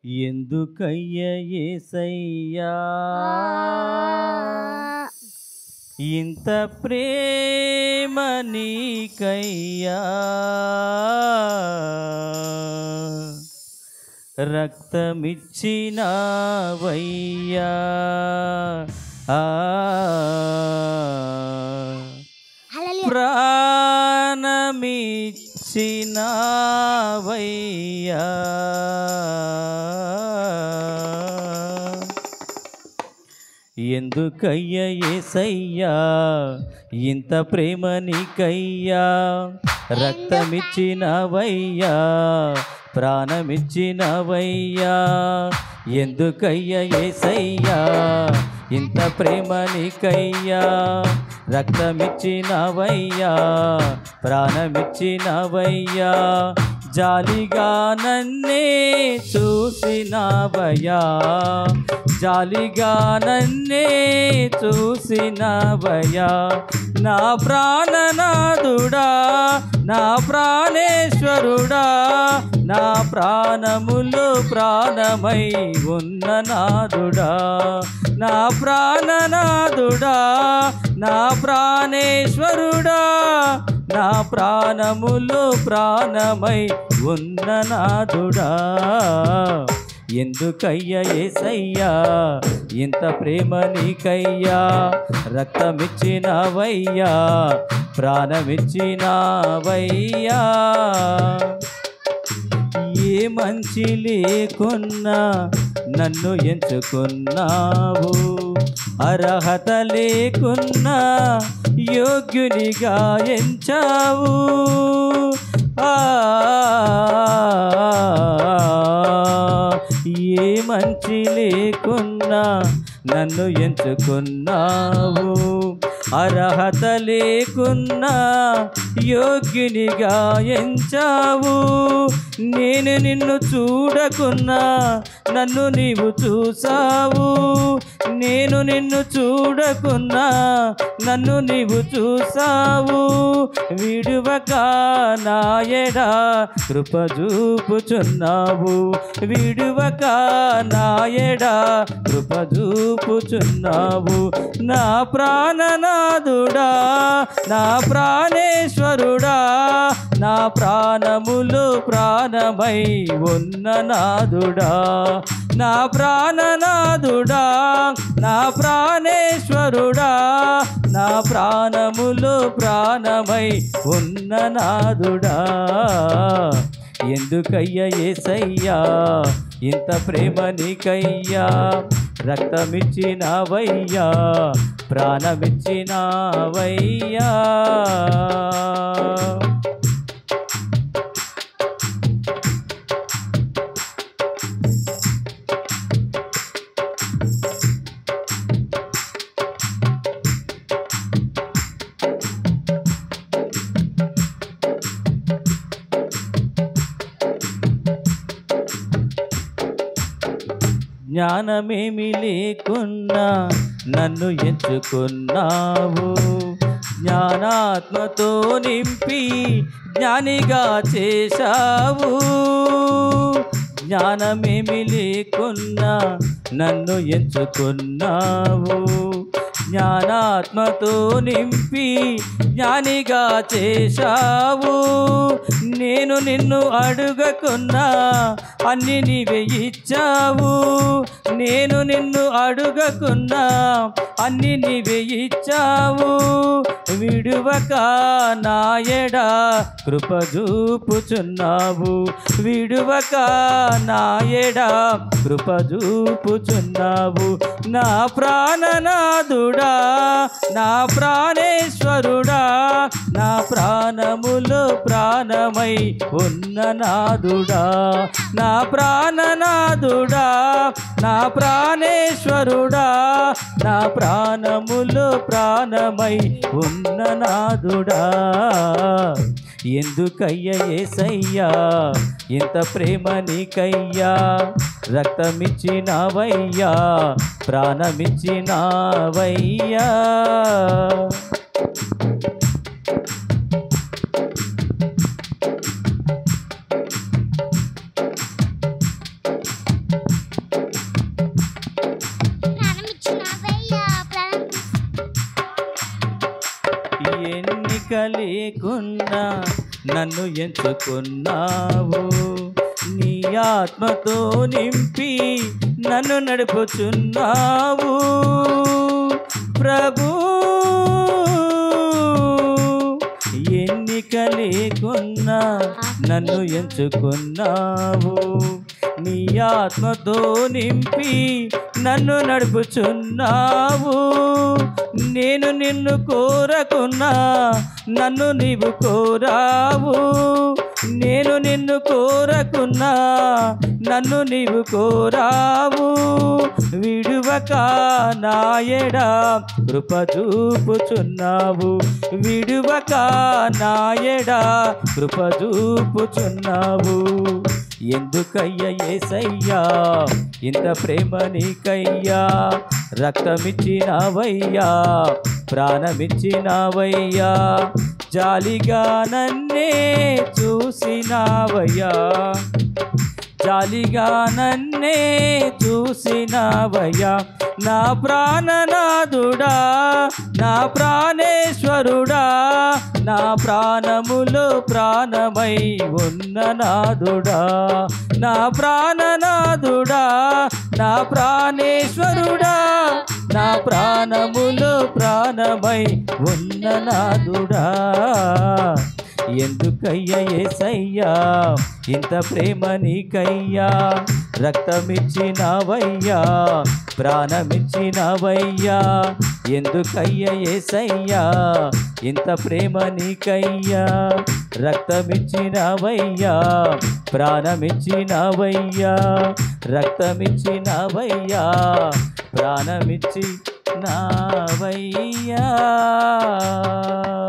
ఎందుకయ్య యేసయ్యా ఇంత ప్రేమ నీకయ్యా రక్తమిచ్చినావయ్యా ప్రాణమిచ్చినావయ్యా ఎందుకయ్య యేసయ్యా ఇంత ప్రేమ నీకయ్యా రక్తమిచ్చినవయ్యా ప్రాణమిచ్చినవయ్యా ఎందుకయ్య యేసయ్యా ఇంత ప్రేమ నీకయ్యా రక్తమిచ్చినవయ్యా ప్రాణమిచ్చినవయ్యా జాలిగా నన్నే చూసినవయ్యా జాలిగా నన్నే చూసినవయ్యా నా ప్రాణనాథుడా నా ప్రాణేశ్వరుడా నా ప్రాణములు ప్రాణమై ఉన్న నాథుడా నా ప్రాణనాథుడా నా ప్రాణేశ్వరుడా నా ప్రాణములు ప్రాణమై ఉన్న నాథుడా ఎందుకయ్య యేసయ్యా ఇంత ప్రేమ నీకయ్యా రక్తమిచ్చినవయ్యా ప్రాణమిచ్చినవయ్యా ఏ మంచి లేకున్నా నన్ను ఎంచుకున్నావు అర్హత లేకున్నా యోగ్యునిగా ఎంచావు ఏ మంచి లేకున్నా నన్ను ఎంచుకున్నావు అర్హత లేకున్నా యోగ్యునిగా ఎంచావు నేను నిన్ను చూడకున్నా నన్ను నీవు చూసావు నేను నిన్ను చూడకున్నా నన్ను నీవు చూసావు విడువక నాయడా కృప చూపుచున్నావు విడువక నాయడా కృప చూపుచున్నావు నా ప్రాణనాథుడా నా ప్రాణేశ్వరుడా నా ప్రాణములు ప్రాణమై ఉన్న నాథుడా నా ప్రాణనాథుడా నా ప్రాణేశ్వరుడా నా ప్రాణములు ప్రాణమై ఉన్న నాథుడా ఎందుకయ్య యేసయ్యా ఇంత ప్రేమ నీకయ్యా రక్తమిచ్చినవయ్యా ప్రాణమిచ్చినవయ్యా జ్ఞానమేమి లేకున్నా నన్ను ఎంచుకున్నావు జ్ఞానాత్మతో నింపి జ్ఞానిగా చేశావు జ్ఞానమేమి లేకున్నా నన్ను ఎంచుకున్నావు జ్ఞానాత్మతో నింపి జ్ఞానిగా చేశావు నేను నిన్ను అడుగకున్నా అన్ని నీవే ఇచ్చావు నేను నిన్ను అడుగకున్నా అన్ని నీవే ఇచ్చావు విడువక నాయడా కృప చూపుచున్నావు విడువక నాయడా కృప చూపుచున్నావు నా ప్రాణనాథుడా నా ప్రాణేశ్వరుడా నా ప్రాణములు ప్రాణమై ఉన్న నాథుడా నా ప్రాణనాథుడా నా ప్రాణేశ్వరుడా నా ప్రాణములు ప్రాణమై ఉన్న నాథుడా ఎందుకయ్య యేసయ్యా ఇంత ప్రేమ నీకయ్యా రక్తమిచ్చినవయ్యా ప్రాణమిచ్చినవయ్యా లేకున్నా నన్ను ఎంచుకున్నావు. నీ ఆత్మతో నింపి నన్ను నడుపుచున్నావు. ప్రభు ఎన్నిక లేకున్నా నన్ను ఎంచుకున్నావు. నీ ఆత్మతో నింపి నన్ను నడుపుచున్నావు. నేను నిన్ను కోరకున్నా నన్ను నీవు కోరావు. నేను నిన్ను కోరకున్నా నన్ను నీవు కోరావు. విడువక నాయడా కృప చూపుచున్నావు. విడువక నాయడా కృప చూపుచున్నావు. ఎందుకయ్యా యేసయ్యా ఇంత ప్రేమ నీకయ్యా? రక్తమిచ్చినావయ్యా, ప్రాణమిచ్చినావయ్యా, జాలిగా నన్నే చూసినావయ్యా. జాలిగా నన్నే చూసినావయ్యా. నా ప్రాణనాథుడా, నా ప్రాణేశ్వరుడా, నా ప్రాణములో ప్రాణమై ఉన్న నాథుడా. నా ప్రాణనాథుడా, నా ప్రాణేశ్వరుడా, నా ప్రాణములో ప్రాణమై ఉన్న నాథుడా. ఎందుకయ్యా యేసయ్యా ఇంత ప్రేమ నీకయ్యా? రక్తమిచ్చినావయ్యా, ప్రాణమిచ్చినావయ్యా. ఎందుకయ్యా యేసయ్యా ఇంత ప్రేమ నీకయ్యా? రక్తమిచ్చినావయ్యా, ప్రాణమిచ్చినావయ్యా. రక్తమిచ్చినావయ్యా, ప్రాణమిచ్చినావయ్యా.